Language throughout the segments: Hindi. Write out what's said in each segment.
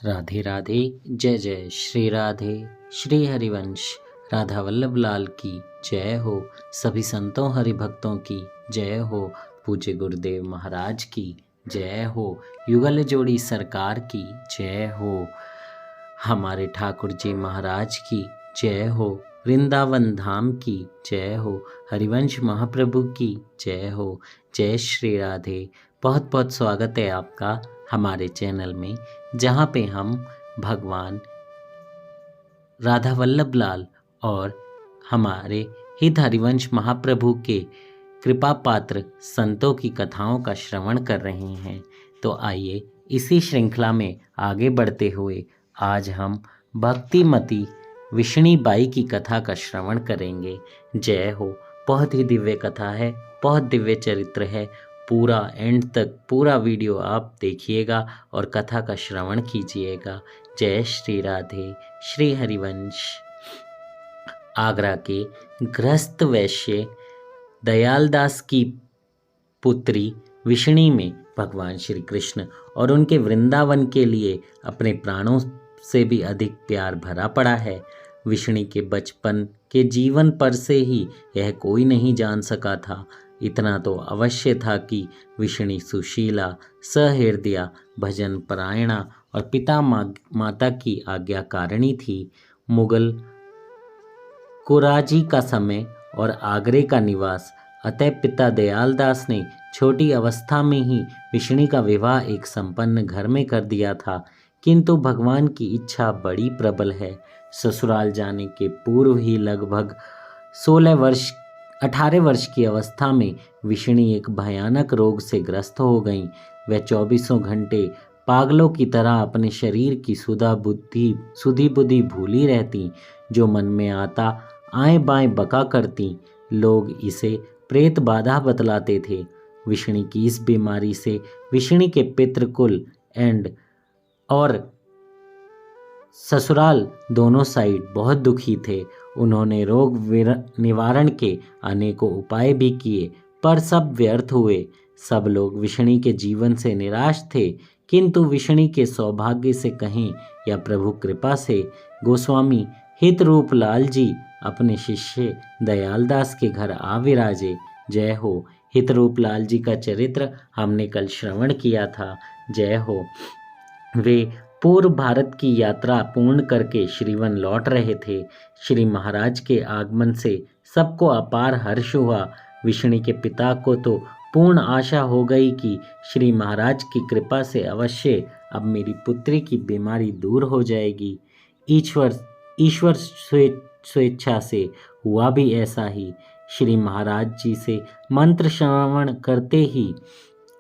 राधे राधे। जय जय श्री राधे। श्री हरिवंश राधा वल्लभ लाल की जय हो। सभी संतों हरि भक्तों की जय हो। पूज्य गुरुदेव महाराज की जय हो। युगल जोड़ी सरकार की जय हो। हमारे ठाकुर जी महाराज की जय हो। वृंदावन धाम की जय हो। हरिवंश महाप्रभु की जय हो। जय श्री राधे। बहुत बहुत स्वागत है आपका हमारे चैनल में, जहाँ पे हम भगवान राधा वल्लभ लाल और हमारे हित हरिवंश महाप्रभु के कृपा पात्र संतों की कथाओं का श्रवण कर रहे हैं। तो आइए इसी श्रृंखला में आगे बढ़ते हुए आज हम भक्तिमती विष्णी बाई की कथा का श्रवण करेंगे। जय हो। बहुत ही दिव्य कथा है, बहुत दिव्य चरित्र है। पूरा एंड तक पूरा वीडियो आप देखिएगा और कथा का श्रवण कीजिएगा। जय श्री राधे। श्री हरिवंश। आगरा के गृहस्थ वैश्य दयालदास की पुत्री विष्णी में भगवान श्री कृष्ण और उनके वृंदावन के लिए अपने प्राणों से भी अधिक प्यार भरा पड़ा है। विष्णी के बचपन के जीवन पर से ही यह कोई नहीं जान सका था। इतना तो अवश्य था कि विष्णी सुशीला, सहृदया, भजन परायणा और पिता माता की आज्ञाकारिणी थी। मुगल कुराजी का समय और आगरे का निवास, अतः पिता दयालदास ने छोटी अवस्था में ही विष्णी का विवाह एक संपन्न घर में कर दिया था। किंतु भगवान की इच्छा बड़ी प्रबल है। ससुराल जाने के पूर्व ही लगभग 18 वर्ष की अवस्था में विष्णी एक भयानक रोग से ग्रस्त हो गईं। वह 24 घंटे पागलों की तरह अपने शरीर की सुधी बुद्धि भूली रहती। जो मन में आता आए बाएं बका करती। लोग इसे प्रेत बाधा बतलाते थे। विष्णी की इस बीमारी से विष्णी के पितृकुल और ससुराल दोनों साइड बहुत दुखी थे। उन्होंने रोग निवारण के अनेकों उपाय भी किए, पर सब व्यर्थ हुए। सब लोग विष्णी के जीवन से निराश थे। किंतु विष्णी के सौभाग्य से कहें या प्रभु कृपा से गोस्वामी हितरूप लाल जी अपने शिष्य दयालदास के घर आ विराजे। जय हो। हितरूप लाल जी का चरित्र हमने कल श्रवण किया था। जय हो। वे पूर्व भारत की यात्रा पूर्ण करके श्रीवन लौट रहे थे। श्री महाराज के आगमन से सबको अपार हर्ष हुआ। विष्णी के पिता को तो पूर्ण आशा हो गई कि श्री महाराज की कृपा से अवश्य अब मेरी पुत्री की बीमारी दूर हो जाएगी। ईश्वर स्वेच्छा से हुआ भी ऐसा ही। श्री महाराज जी से मंत्र श्रवण करते ही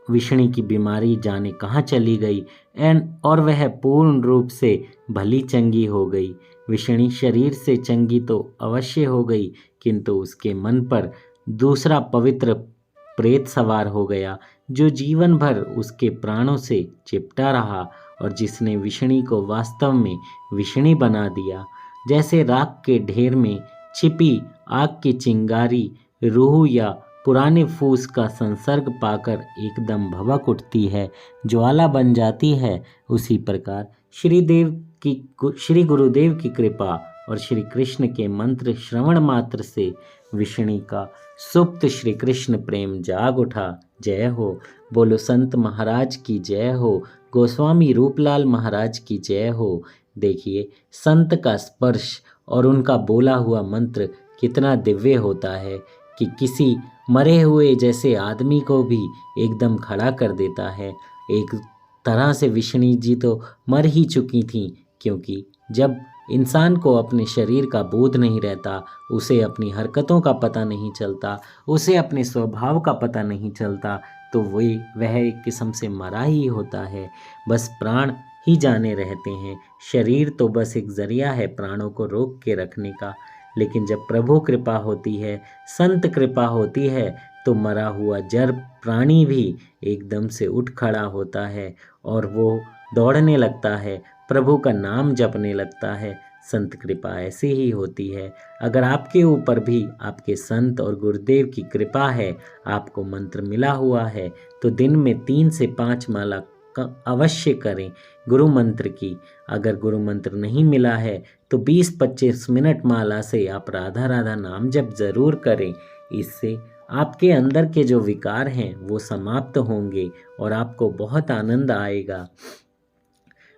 विष्णी की बीमारी जाने कहाँ चली गई और वह पूर्ण रूप से भली चंगी हो गई। विष्णी शरीर से चंगी तो अवश्य हो गई, किंतु उसके मन पर दूसरा पवित्र प्रेत सवार हो गया, जो जीवन भर उसके प्राणों से चिपटा रहा और जिसने विष्णी को वास्तव में विष्णी बना दिया। जैसे राख के ढेर में छिपी आग की चिंगारी रूह या पुराने फूस का संसर्ग पाकर एकदम भभक उठती है, ज्वाला बन जाती है, उसी प्रकार श्री गुरुदेव की कृपा और श्री कृष्ण के मंत्र श्रवण मात्र से विष्णी का सुप्त श्री कृष्ण प्रेम जाग उठा। जय हो। बोलो संत महाराज की जय हो। गोस्वामी रूपलाल महाराज की जय हो। देखिए, संत का स्पर्श और उनका बोला हुआ मंत्र कितना दिव्य होता है कि किसी मरे हुए जैसे आदमी को भी एकदम खड़ा कर देता है। एक तरह से विष्णी जी तो मर ही चुकी थीं, क्योंकि जब इंसान को अपने शरीर का बोध नहीं रहता, उसे अपनी हरकतों का पता नहीं चलता, उसे अपने स्वभाव का पता नहीं चलता, तो वह एक किस्म से मरा ही होता है। बस प्राण ही जाने रहते हैं। शरीर तो बस एक जरिया है प्राणों को रोक के रखने का। लेकिन जब प्रभु कृपा होती है, संत कृपा होती है, तो मरा हुआ जड़ प्राणी भी एकदम से उठ खड़ा होता है और वो दौड़ने लगता है, प्रभु का नाम जपने लगता है। संत कृपा ऐसी ही होती है। अगर आपके ऊपर भी आपके संत और गुरुदेव की कृपा है, आपको मंत्र मिला हुआ है, तो दिन में 3 से 5 माला अवश्य करें। गुरु मंत्र की, अगर गुरु मंत्र नहीं मिला है तो 20-25 मिनट माला से आप राधा राधा नाम जप जरूर करें। इससे आपके अंदर के जो विकार हैं वो समाप्त होंगे और आपको बहुत आनंद आएगा।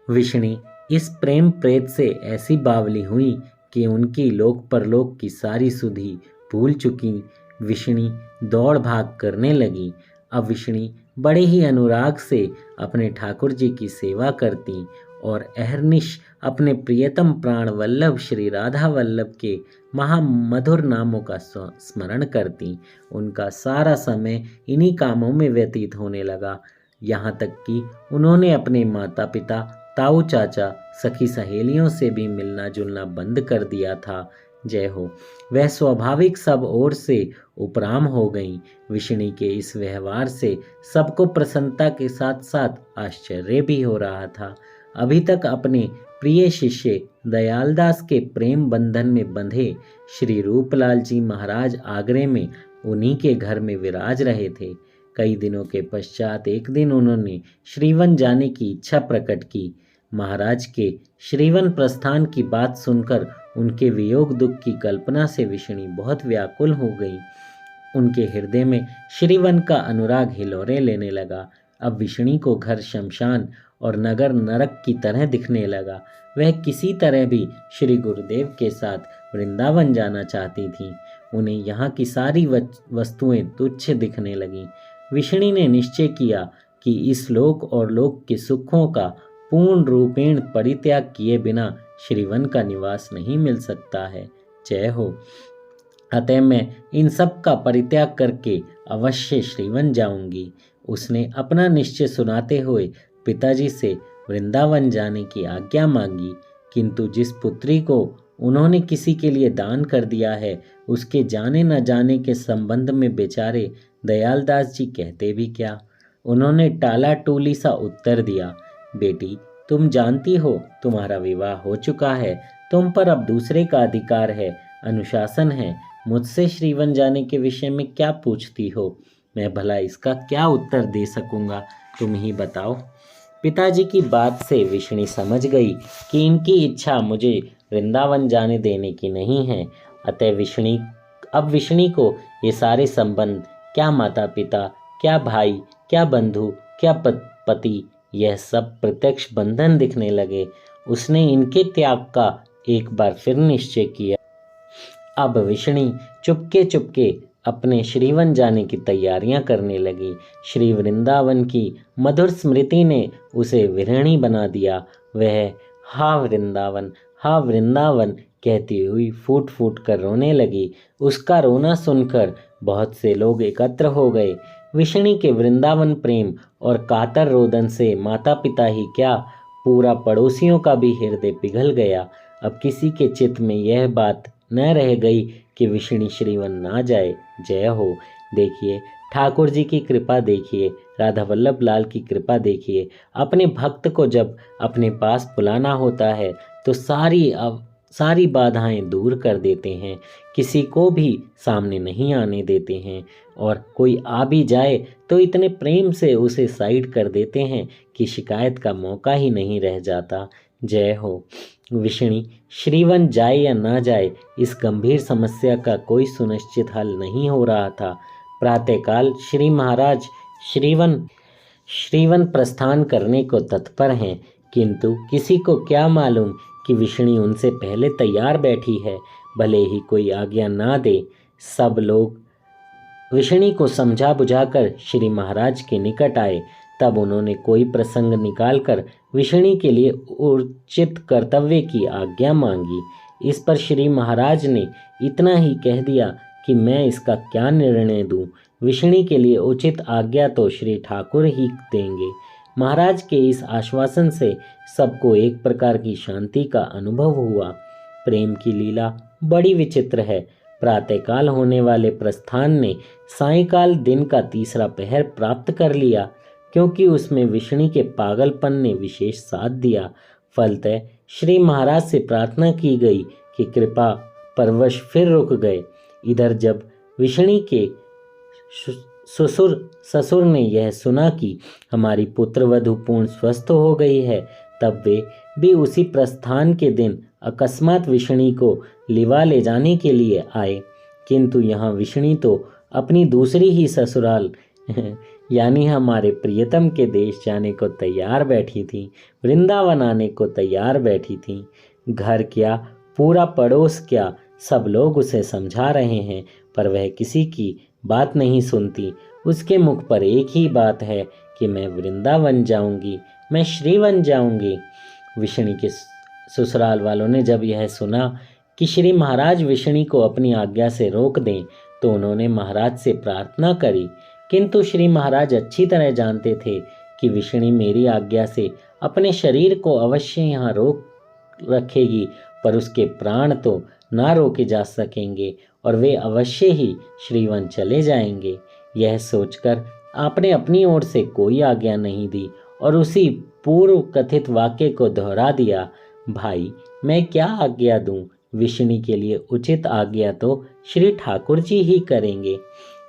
विष्णु इस प्रेम प्रेत से ऐसी बावली हुई कि उनकी लोक परलोक की सारी सुधि भूल चुकी विष्णु दौड़ भाग करने लगी। अब विष्णु बड़े ही अनुराग से अपने ठाकुर जी की सेवा करती और अहर्निश अपने प्रियतम प्राण वल्लभ श्री राधा वल्लभ के महामधुर नामों का स्मरण करती। उनका सारा समय इन्हीं कामों में व्यतीत होने लगा। यहाँ तक कि उन्होंने अपने माता पिता, ताऊ चाचा, सखी सहेलियों से भी मिलना जुलना बंद कर दिया था। जय हो। वह स्वाभाविक सब ओर से उपराम हो गईं। विष्णु के इस व्यवहार से सबको प्रसन्नता के साथ साथ आश्चर्य भी हो रहा था। अभी तक अपने प्रिय शिष्य दयालदास के प्रेम बंधन में बंधे श्री रूपलाल जी महाराज आगरे में उन्हीं के घर में विराज रहे थे। कई दिनों के पश्चात एक दिन उन्होंने श्रीवन जाने की इच्छा प्रकट की। महाराज के श्रीवन प्रस्थान की बात सुनकर उनके वियोग दुख की कल्पना से विष्णु बहुत व्याकुल हो गई। उनके हृदय में श्रीवन का अनुराग हिलोरे लेने लगा। अब विष्णु को घर शमशान और नगर नरक की तरह दिखने लगा। वह किसी तरह भी श्री गुरुदेव के साथ वृंदावन जाना चाहती थी। उन्हें यहाँ की सारी वस्तुएं तुच्छ दिखने लगीं। विष्णु ने निश्चय किया कि इस लोक और लोक के सुखों का पूर्ण रूपेण परित्याग किए बिना श्रीवन का निवास नहीं मिल सकता है। जय हो। अतः मैं इन सब का परित्याग करके अवश्य श्रीवन जाऊंगी। उसने अपना निश्चय सुनाते हुए पिताजी से वृंदावन जाने की आज्ञा मांगी, किंतु जिस पुत्री को उन्होंने किसी के लिए दान कर दिया है उसके जाने न जाने के संबंध में बेचारे दयालदास जी कहते भी क्या। उन्होंने टाला टूली सा उत्तर दिया, बेटी तुम जानती हो तुम्हारा विवाह हो चुका है, तुम पर अब दूसरे का अधिकार है, अनुशासन है। मुझसे श्रीवन जाने के विषय में क्या पूछती हो? मैं भला इसका क्या उत्तर दे सकूंगा, तुम ही बताओ। पिताजी की बात से विष्णु समझ गई कि इनकी इच्छा मुझे वृंदावन जाने देने की नहीं है। अतः विष्णु को ये सारे संबंध, क्या माता पिता, क्या भाई, क्या बंधु, क्या पति, यह सब प्रत्यक्ष बंधन दिखने लगे। उसने इनके त्याग का एक बार फिर निश्चय किया। अब विष्णु चुपके चुपके अपने श्रीवन जाने की तैयारियां करने लगी। श्री वृंदावन की मधुर स्मृति ने उसे विरहणी बना दिया। वह हा वृंदावन कहती हुई फूट फूट कर रोने लगी। उसका रोना सुनकर बहुत से लोग एकत्र हो गए। विष्णु के वृंदावन प्रेम और कातर रोदन से माता पिता ही क्या, पूरा पड़ोसियों का भी हृदय पिघल गया। अब किसी के चित्त में यह बात न रह गई कि विष्णु श्रीवन ना जाए। जय हो। देखिए ठाकुर जी की कृपा देखिए, राधा वल्लभ लाल की कृपा देखिए। अपने भक्त को जब अपने पास बुलाना होता है तो सारी बाधाएं दूर कर देते हैं, किसी को भी सामने नहीं आने देते हैं, और कोई आ भी जाए तो इतने प्रेम से उसे साइड कर देते हैं कि शिकायत का मौका ही नहीं रह जाता। जय हो। विष्णु श्रीवन जाए या ना जाए, इस गंभीर समस्या का कोई सुनिश्चित हल नहीं हो रहा था। प्रातःकाल श्री महाराज श्रीवन प्रस्थान करने को तत्पर हैं, किंतु किसी को क्या मालूम कि विष्णु उनसे पहले तैयार बैठी है। भले ही कोई आज्ञा ना दे, सब लोग विष्णु को समझा बुझाकर श्री महाराज के निकट आए। तब उन्होंने कोई प्रसंग निकालकर विष्णु के लिए उचित कर्तव्य की आज्ञा मांगी। इस पर श्री महाराज ने इतना ही कह दिया कि मैं इसका क्या निर्णय दूं। विष्णु के लिए उचित आज्ञा तो श्री ठाकुर ही देंगे। महाराज के इस आश्वासन से सबको एक प्रकार की शांति का अनुभव हुआ। प्रेम की लीला बड़ी विचित्र है। प्रातःकाल होने वाले प्रस्थान ने सायंकाल दिन का तीसरा पहर प्राप्त कर लिया, क्योंकि उसमें विष्णु के पागलपन ने विशेष साथ दिया। फलतः श्री महाराज से प्रार्थना की गई कि कृपा परवश फिर रुक गए। इधर जब विष्णु के ससुर ससुर ने यह सुना कि हमारी पुत्रवधू पूर्ण स्वस्थ हो गई है, तब वे भी उसी प्रस्थान के दिन अकस्मात विष्णु को लिवा ले जाने के लिए आए। किंतु यहाँ विष्णु तो अपनी दूसरी ही ससुराल यानी हमारे प्रियतम के देश जाने को तैयार बैठी थी, वृंदावन आने को तैयार बैठी थी। घर क्या, पूरा पड़ोस क्या, सब लोग उसे समझा रहे हैं, पर वह किसी की बात नहीं सुनती। उसके मुख पर एक ही बात है कि मैं वृंदावन जाऊंगी, मैं श्रीवन जाऊंगी। विष्णु के ससुराल वालों ने जब यह सुना कि श्री महाराज विष्णु को अपनी आज्ञा से रोक दें, तो उन्होंने महाराज से प्रार्थना करी। किंतु श्री महाराज अच्छी तरह जानते थे कि विष्णु मेरी आज्ञा से अपने शरीर को अवश्य यहाँ रोक रखेगी, पर उसके प्राण तो ना रोके जा सकेंगे और वे अवश्य ही श्रीवन चले जाएंगे। यह सोचकर आपने अपनी ओर से कोई आज्ञा नहीं दी और उसी पूर्व कथित वाक्य को दोहरा दिया, भाई मैं क्या आज्ञा दूं, विष्णु के लिए उचित आज्ञा तो श्री ठाकुर जी ही करेंगे।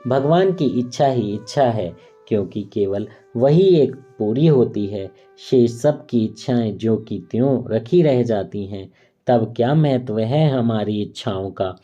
भगवान की इच्छा ही इच्छा है, क्योंकि केवल वही एक पूरी होती है, शेष सब की इच्छाएं जो कि त्यों रखी रह जाती हैं। तब क्या महत्व है हमारी इच्छाओं का।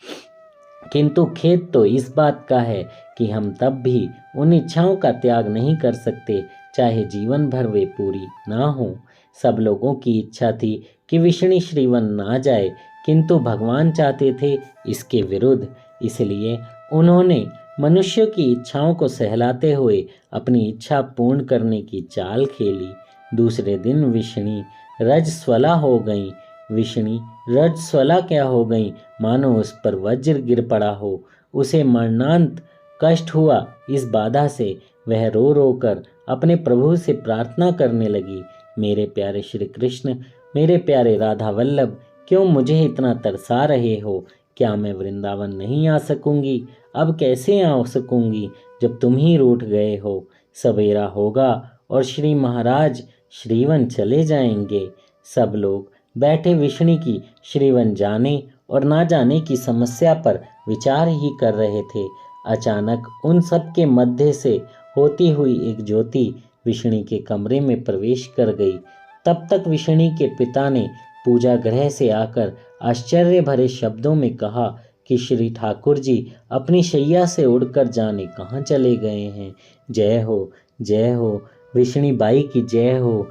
किंतु खेद तो इस बात का है कि हम तब भी उन इच्छाओं का त्याग नहीं कर सकते, चाहे जीवन भर वे पूरी ना हो। सब लोगों की इच्छा थी कि विष्णु श्रीवन ना जाए, किंतु भगवान चाहते थे इसके विरुद्ध। इसलिए उन्होंने मनुष्यों की इच्छाओं को सहलाते हुए अपनी इच्छा पूर्ण करने की चाल खेली। दूसरे दिन विष्णु रजस्वला हो गई। विष्णु रजस्वला क्या हो गई, मानो उस पर वज्र गिर पड़ा हो। उसे मरणांत कष्ट हुआ। इस बाधा से वह रो रो कर अपने प्रभु से प्रार्थना करने लगी, मेरे प्यारे श्री कृष्ण, मेरे प्यारे राधा वल्लभ, क्यों मुझे इतना तरसा रहे हो। क्या मैं वृंदावन नहीं आ सकूंगी? अब कैसे आ सकूंगी जब तुम ही रूठ गए हो। सवेरा होगा और श्री महाराज श्रीवन चले जाएंगे। सब लोग बैठे विष्णु की श्रीवन जाने और ना जाने की समस्या पर विचार ही कर रहे थे। अचानक उन सब के मध्य से होती हुई एक ज्योति विष्णु के कमरे में प्रवेश कर गई। तब तक विष्णु के पिता ने पूजा गृह से आकर आश्चर्य भरे शब्दों में कहा कि श्री ठाकुर जी अपनी शैया से उड़कर जाने कहाँ चले गए हैं। जय हो, जय हो, विष्णु बाई की जय हो।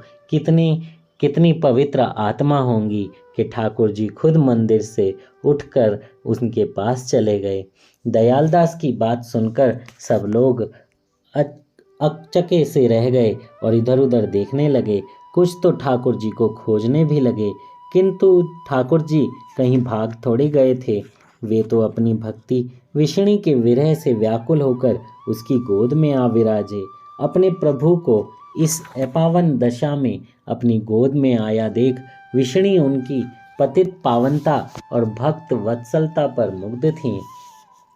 कितनी पवित्र आत्मा होंगी कि ठाकुर जी खुद मंदिर से उठकर उनके पास चले गए। दयालदास की बात सुनकर सब लोग अचके से रह गए और इधर उधर देखने लगे। कुछ तो ठाकुर जी को खोजने भी लगे, किंतु ठाकुर जी कहीं भाग थोड़े गए थे। वे तो अपनी भक्ति विष्णु के विरह से व्याकुल होकर उसकी गोद में आ विराजे। अपने प्रभु को इस अपावन दशा में अपनी गोद में आया देख विष्णु उनकी पतित पावनता और भक्त वत्सलता पर मुग्ध थीं।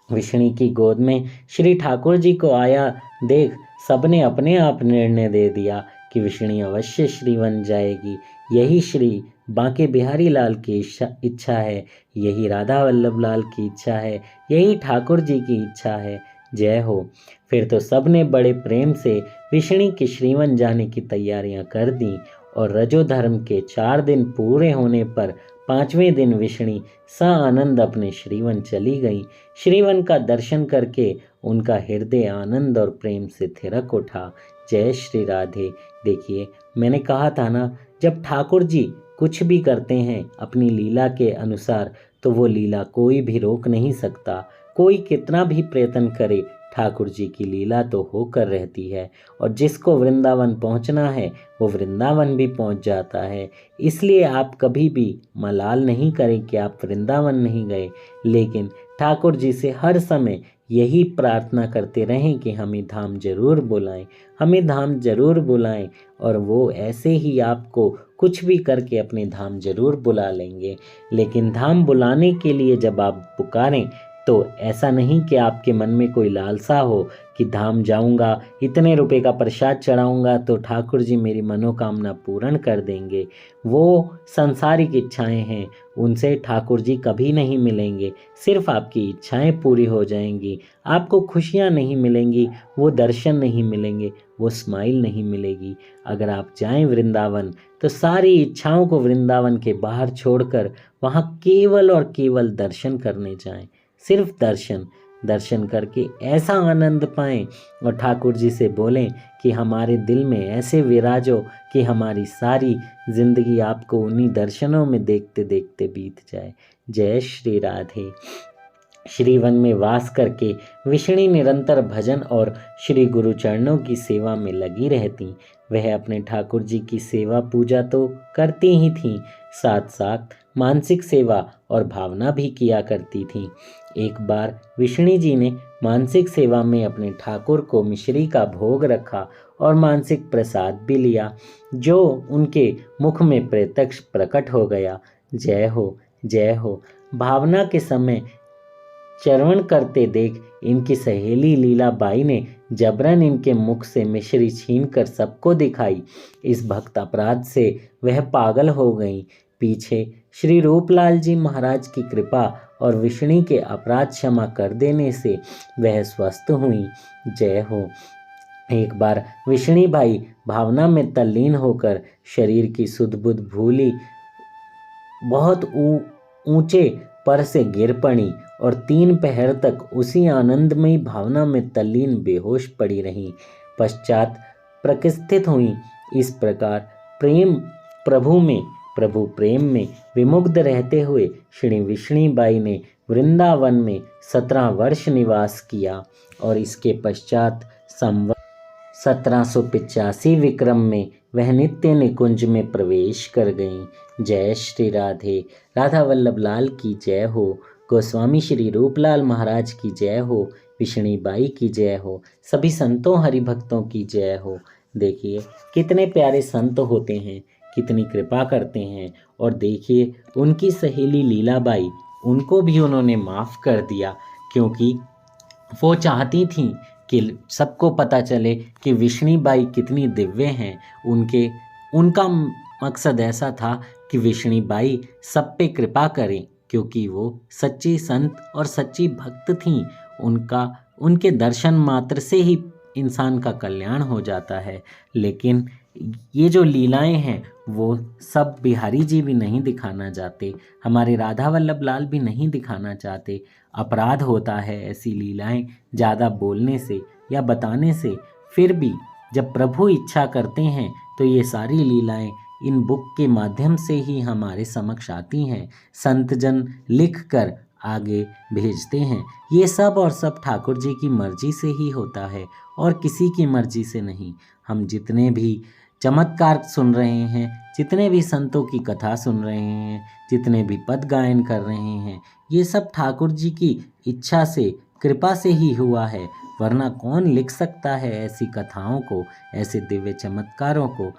विष्णु की गोद में श्री ठाकुर जी को आया देख सबने अपने आप निर्णय दे दिया कि विष्णु अवश्य श्रीवन जाएगी। यही श्री बांके बिहारी लाल की इच्छा है, यही राधा वल्लभ लाल की इच्छा है, यही ठाकुर जी की इच्छा है। जय हो। फिर तो सब ने बड़े प्रेम से विष्णु के श्रीवन जाने की तैयारियां कर दी और रजोधर्म के 4 दिन पूरे होने पर 5वें दिन विष्णु आनंद अपने श्रीवन चली गई। श्रीवन का दर्शन करके उनका हृदय आनंद और प्रेम से थिरक उठा। जय श्री राधे। देखिए, मैंने कहा था ना, जब ठाकुर जी कुछ भी करते हैं अपनी लीला के अनुसार, तो वो लीला कोई भी रोक नहीं सकता। कोई कितना भी प्रयत्न करे, ठाकुर जी की लीला तो होकर रहती है और जिसको वृंदावन पहुंचना है वो वृंदावन भी पहुंच जाता है। इसलिए आप कभी भी मलाल नहीं करें कि आप वृंदावन नहीं गए, लेकिन ठाकुर जी से हर समय यही प्रार्थना करते रहें कि हमें धाम जरूर बुलाएं, हमें धाम जरूर बुलाएं, और वो ऐसे ही आपको कुछ भी करके अपने धाम जरूर बुला लेंगे। लेकिन धाम बुलाने के लिए जब आप पुकारें तो ऐसा नहीं कि आपके मन में कोई लालसा हो कि धाम जाऊंगा, इतने रुपए का प्रसाद चढ़ाऊंगा तो ठाकुर जी मेरी मनोकामना पूर्ण कर देंगे। वो सांसारिक इच्छाएं हैं, उनसे ठाकुर जी कभी नहीं मिलेंगे। सिर्फ आपकी इच्छाएं पूरी हो जाएंगी, आपको खुशियां नहीं मिलेंगी, वो दर्शन नहीं मिलेंगे, वो स्माइल नहीं मिलेगी। अगर आप जाएं वृंदावन तो सारी इच्छाओं को वृंदावन के बाहर छोड़कर वहाँ केवल और केवल दर्शन करने जाएं। सिर्फ दर्शन करके ऐसा आनंद पाएं और ठाकुर जी से बोलें कि हमारे दिल में ऐसे विराजो कि हमारी सारी जिंदगी आपको उन्हीं दर्शनों में देखते देखते बीत जाए। जय श्री राधे। श्रीवन में वास करके विष्णु निरंतर भजन और श्री गुरु चरणों की सेवा में लगी रहती। वह अपने ठाकुर जी की सेवा पूजा तो करती ही थीं, साथ साथ मानसिक सेवा और भावना भी किया करती थीं। एक बार विष्णु जी ने मानसिक सेवा में अपने ठाकुर को मिश्री का भोग रखा और मानसिक प्रसाद भी लिया, जो उनके मुख में प्रत्यक्ष प्रकट हो गया। जय हो, जय हो। भावना के समय चरवण करते देख इनकी सहेली लीलाबाई ने जबरन इनके मुख से मिश्री छीनकर सबको दिखाई। इस भक्त अपराध से वह पागल हो गईं। पीछे श्री रूपलाल जी महाराज की कृपा और विष्णु के अपराध क्षमा कर देने से वह स्वस्थ हुई। जय हो। एक बार विष्णु भाई भावना में तल्लीन होकर शरीर की सुध बुध भूली बहुत ऊंचे पर से गिर पड़ी और 3 पहर तक उसी आनंदमयी भावना में तल्लीन बेहोश पड़ी रहीं। पश्चात प्रकृष्टित हुई। इस प्रकार प्रभु प्रेम में विमुग्ध रहते हुए श्री विष्णुबाई ने वृंदावन में 17 वर्ष निवास किया और इसके पश्चात संवत 1785 विक्रम में वह नित्य निकुंज में प्रवेश कर गईं। जय श्री राधे। राधा वल्लभ लाल की जय हो। गोस्वामी श्री रूपलाल महाराज की जय हो। विष्णुबाई की जय हो। सभी संतों हरिभक्तों की जय हो। देखिए कितने प्यारे संत होते हैं, कितनी कृपा करते हैं। और देखिए उनकी सहेली लीलाबाई, उनको भी उन्होंने माफ़ कर दिया, क्योंकि वो चाहती थीं कि सबको पता चले कि विष्णुबाई कितनी दिव्य हैं। उनका मकसद ऐसा था कि विष्णुबाई सब पे कृपा करें, क्योंकि वो सच्ची संत और सच्ची भक्त थीं। उनके दर्शन मात्र से ही इंसान का कल्याण हो जाता है। लेकिन ये जो लीलाएं हैं वो सब बिहारी जी भी नहीं दिखाना चाहते, हमारे राधा वल्लभ लाल भी नहीं दिखाना चाहते। अपराध होता है ऐसी लीलाएं ज़्यादा बोलने से या बताने से। फिर भी जब प्रभु इच्छा करते हैं तो ये सारी लीलाएं इन बुक के माध्यम से ही हमारे समक्ष आती हैं। संत जन लिख कर आगे भेजते हैं। ये सब और सब ठाकुर जी की मर्जी से ही होता है और किसी की मर्जी से नहीं। हम जितने भी चमत्कार सुन रहे हैं, जितने भी संतों की कथा सुन रहे हैं, जितने भी पद गायन कर रहे हैं, ये सब ठाकुर जी की इच्छा से, कृपा से ही हुआ है। वरना कौन लिख सकता है ऐसी कथाओं को, ऐसे दिव्य चमत्कारों को।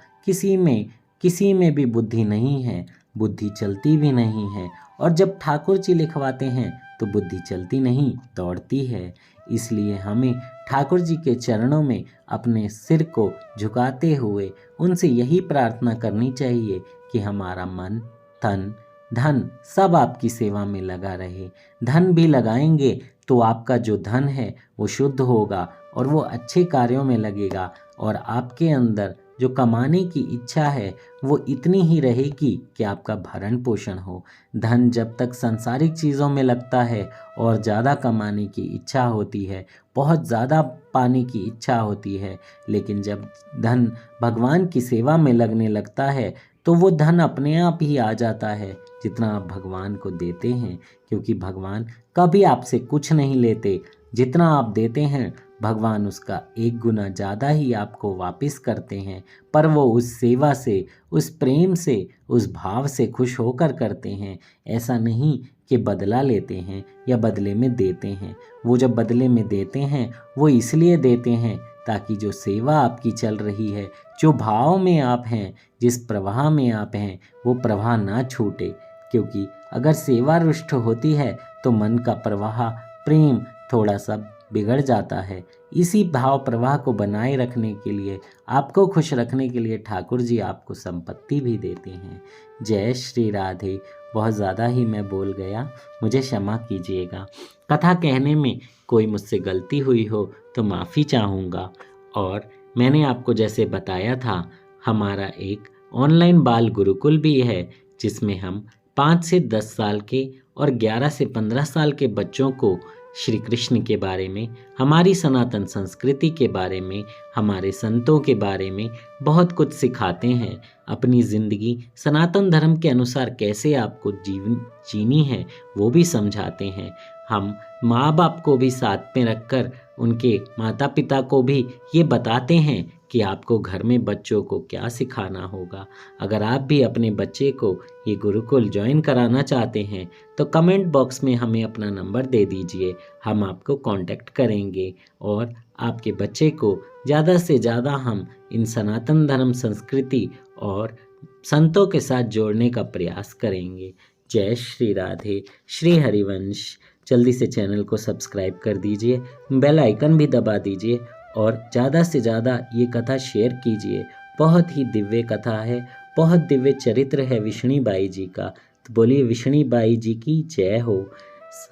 किसी में भी बुद्धि नहीं है, बुद्धि चलती भी नहीं है। और जब ठाकुर जी लिखवाते हैं तो बुद्धि चलती नहीं, दौड़ती है। इसलिए हमें ठाकुर जी के चरणों में अपने सिर को झुकाते हुए उनसे यही प्रार्थना करनी चाहिए कि हमारा मन, तन, धन सब आपकी सेवा में लगा रहे। धन भी लगाएंगे तो आपका जो धन है वो शुद्ध होगा और वो अच्छे कार्यों में लगेगा, और आपके अंदर जो कमाने की इच्छा है वो इतनी ही रहेगी कि आपका भरण पोषण हो। धन जब तक सांसारिक चीज़ों में लगता है और ज़्यादा कमाने की इच्छा होती है, बहुत ज़्यादा पाने की इच्छा होती है, लेकिन जब धन भगवान की सेवा में लगने लगता है तो वो धन अपने आप ही आ जाता है, जितना आप भगवान को देते हैं। क्योंकि भगवान कभी आपसे कुछ नहीं लेते, जितना आप देते हैं भगवान उसका 1 गुना ज़्यादा ही आपको वापस करते हैं। पर वो उस सेवा से, उस प्रेम से, उस भाव से खुश होकर करते हैं। ऐसा नहीं कि बदला लेते हैं या बदले में देते हैं। वो जब बदले में देते हैं वो इसलिए देते हैं ताकि जो सेवा आपकी चल रही है, जो भाव में आप हैं, जिस प्रवाह में आप हैं, वो प्रवाह ना छूटे। क्योंकि अगर सेवा रुष्ट होती है तो मन का प्रवाह, प्रेम थोड़ा सा बिगड़ जाता है। इसी भाव प्रवाह को बनाए रखने के लिए, आपको खुश रखने के लिए ठाकुर जी आपको संपत्ति भी देते हैं। जय श्री राधे। बहुत ज़्यादा ही मैं बोल गया, मुझे क्षमा कीजिएगा। कथा कहने में कोई मुझसे गलती हुई हो तो माफ़ी चाहूँगा। और मैंने आपको जैसे बताया था, हमारा एक ऑनलाइन बाल गुरुकुल भी है, जिसमें हम 5 से 10 साल के और 11 से 15 साल के बच्चों को श्री कृष्ण के बारे में, हमारी सनातन संस्कृति के बारे में, हमारे संतों के बारे में बहुत कुछ सिखाते हैं। अपनी ज़िंदगी सनातन धर्म के अनुसार कैसे आपको जीवन जीनी है वो भी समझाते हैं। हम माँ बाप को भी साथ में रखकर उनके माता पिता को भी ये बताते हैं कि आपको घर में बच्चों को क्या सिखाना होगा। अगर आप भी अपने बच्चे को ये गुरुकुल ज्वाइन कराना चाहते हैं तो कमेंट बॉक्स में हमें अपना नंबर दे दीजिए, हम आपको कांटेक्ट करेंगे और आपके बच्चे को ज़्यादा से ज़्यादा हम इन सनातन धर्म संस्कृति और संतों के साथ जोड़ने का प्रयास करेंगे। जय श्री राधे। श्री हरिवंश। जल्दी से चैनल को सब्सक्राइब कर दीजिए, बेल आइकन भी दबा दीजिए और ज़्यादा से ज़्यादा ये कथा शेयर कीजिए। बहुत ही दिव्य कथा है, बहुत दिव्य चरित्र है विष्णु बाई जी का। तो बोलिए विष्णु बाई जी की जय हो,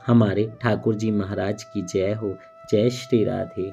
हमारे ठाकुर जी महाराज की जय हो। जय श्री राधे।